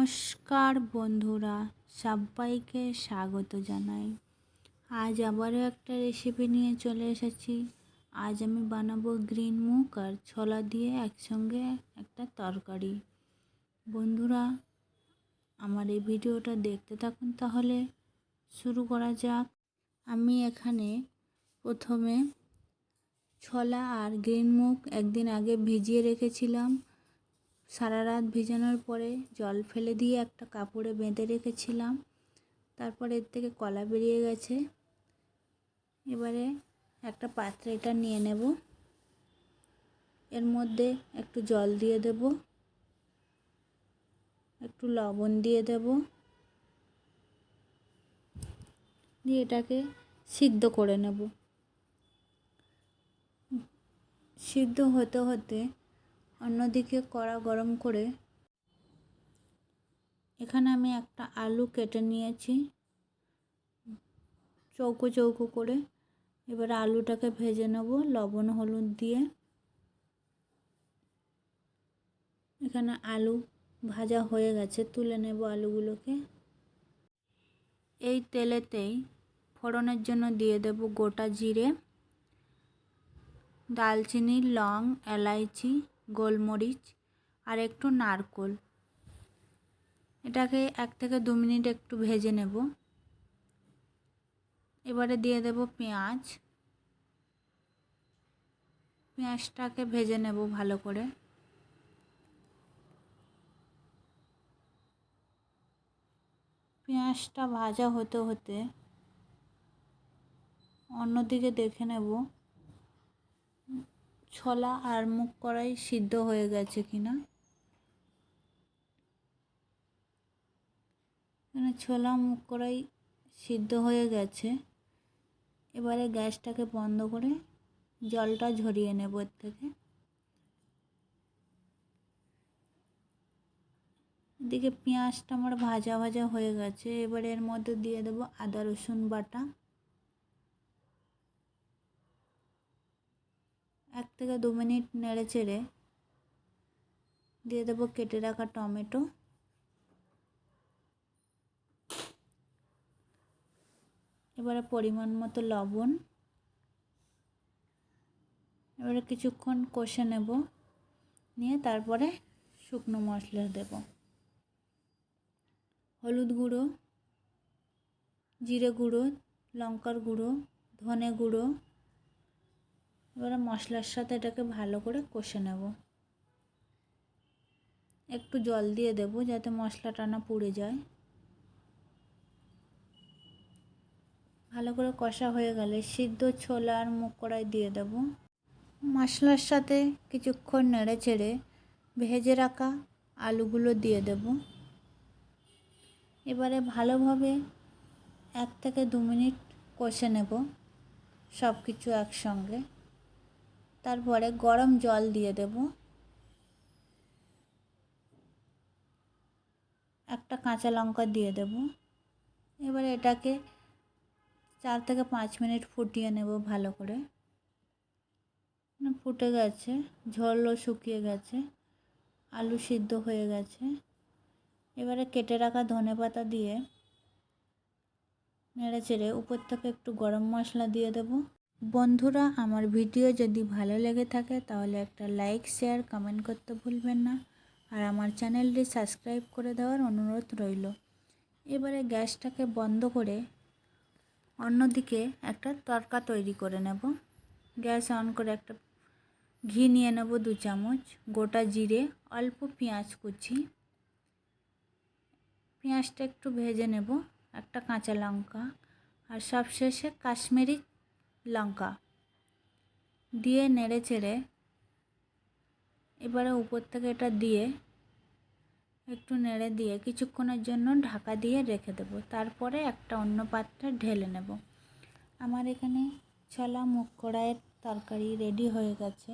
নমস্কার বন্ধুরা, সবাইকে স্বাগত জানাই। আজ আবারও একটা রেসিপি নিয়ে চলে এসেছি। আজ আমি বানাবো গ্রিন মুগ আর ছোলা দিয়ে একসঙ্গে একটা তরকারি। বন্ধুরা, আমার এই ভিডিওটা দেখতে থাকুন, তাহলে শুরু করা যাক। আমি এখানে প্রথমে ছোলা আর গ্রিন মুগ একদিন আগে ভিজিয়ে রেখেছিলাম। সারা রাত ভিজানোর পরে জল ফেলে দিয়ে একটা কাপড়ে বেঁধে রেখেছিলাম। তারপর এর থেকে কলা বেরিয়ে গেছে। এবারে একটা পাত্রে এটা নিয়ে নেব। এর মধ্যে একটু জল দিয়ে দেব, একটু লবণ দিয়ে দেব, দিয়ে এটাকে সিদ্ধ করে নেব। সিদ্ধ হতে হতে অন্যদিকে কড়া গরম করে এখানে আমি একটা আলু কেটে নিয়েছি চৌকো চৌকো করে। এবার আলুটাকে ভেজে নেব লবণ হলুদ দিয়ে। এখানে আলু ভাজা হয়ে গেছে, তুলে নেব আলুগুলোকে। এই তেলেতেই ফোড়নের জন্য দিয়ে দেব গোটা জিরে, দালচিনি, লং, এলাইচি, গোলমরিচ আর একটু নারকেল। এটাকে 1 থেকে 2 মিনিট একটু ভেজে নেব। এবারে দিয়ে দেব পেঁয়াজ। পেঁয়াজটাকে ভেজে নেব ভালো করে। পেঁয়াজটা ভাজা হতে হতে অন্যদিকে দেখে নেব ছোলা আর মুগ কড়াই সিদ্ধ হয়ে গেছে কিনা। এখানে ছোলা মুগ কড়াই সিদ্ধ হয়ে গেছে। এবারে গ্যাসটাকে বন্ধ করে জলটা ঝরিয়ে নেব এর থেকে। এদিকে পেঁয়াজটা আমার ভাজা ভাজা হয়ে গেছে। এবারে এর মধ্যে দিয়ে দেব আদা রসুন বাটা। 1 থেকে 2 মিনিট নেড়ে চেড়ে দিয়ে দেব কেটে রাখা টমেটো। এবারে পরিমাণ মতো লবণ। এবারে কিছুক্ষণ কষে নেব, নিয়ে তারপরে শুকনো মশলা দেব। হলুদ গুঁড়ো, জিরে গুঁড়ো, লঙ্কার গুঁড়ো, ধনে গুঁড়ো। এবারে মশলার সাথে এটাকে ভালো করে কষে নেব। একটু জল দিয়ে দেব যাতে মশলাটা না পুড়ে যায়। ভালো করে কষা হয়ে গেলে সিদ্ধ ছোলা আর মুগ কড়াই দিয়ে দেব। মশলার সাথে কিছুক্ষণ নেড়ে চেড়ে ভেজে রাখা আলুগুলো দিয়ে দেব। এবারে ভালোভাবে 1 থেকে 2 মিনিট কষে নেব সব কিছু একসঙ্গে। তারপরে গরম জল দিয়ে দেব। একটা কাঁচা লঙ্কা দিয়ে দেব। এবারে এটাকে 4 থেকে 5 মিনিট ফুটিয়ে নেব ভালো করে। ফুটে গেছে, ঝোলও শুকিয়ে গেছে, আলু সিদ্ধ হয়ে গেছে। এবারে কেটে রাখা ধনেপাতা দিয়ে নেড়ে চেড়ে উপর থেকে একটু গরম মশলা দিয়ে দেব। বন্ধুরা, আমার ভিডিও যদি ভালো লেগে থাকে তাহলে একটা লাইক, শেয়ার, কমেন্ট করতে ভুলবেন না। আর আমার চ্যানেলটি সাবস্ক্রাইব করে দেওয়ার অনুরোধ রইল। এবারে গ্যাসটাকে বন্ধ করে অন্যদিকে একটা তড়কা তৈরি করে নেব। গ্যাস অন করে একটা ঘি নিয়ে নেব 2 চামচ, গোটা জিরে, অল্প পেঁয়াজ কুচি। পেঁয়াজটা একটু ভেজে নেব, একটা কাঁচা লঙ্কা আর সবশেষে কাশ্মীরি লঙ্কা দিয়ে নেড়ে চেড়ে এবারে উপর থেকে এটা দিয়ে একটু নেড়ে দিয়ে কিছুক্ষণের জন্য ঢাকা দিয়ে রেখে দেব। তারপরে একটা অন্য পাত্রে ঢেলে নেব। আমার এখানে ছোলা মুগ কড়াইয়ের তরকারি রেডি হয়ে গেছে।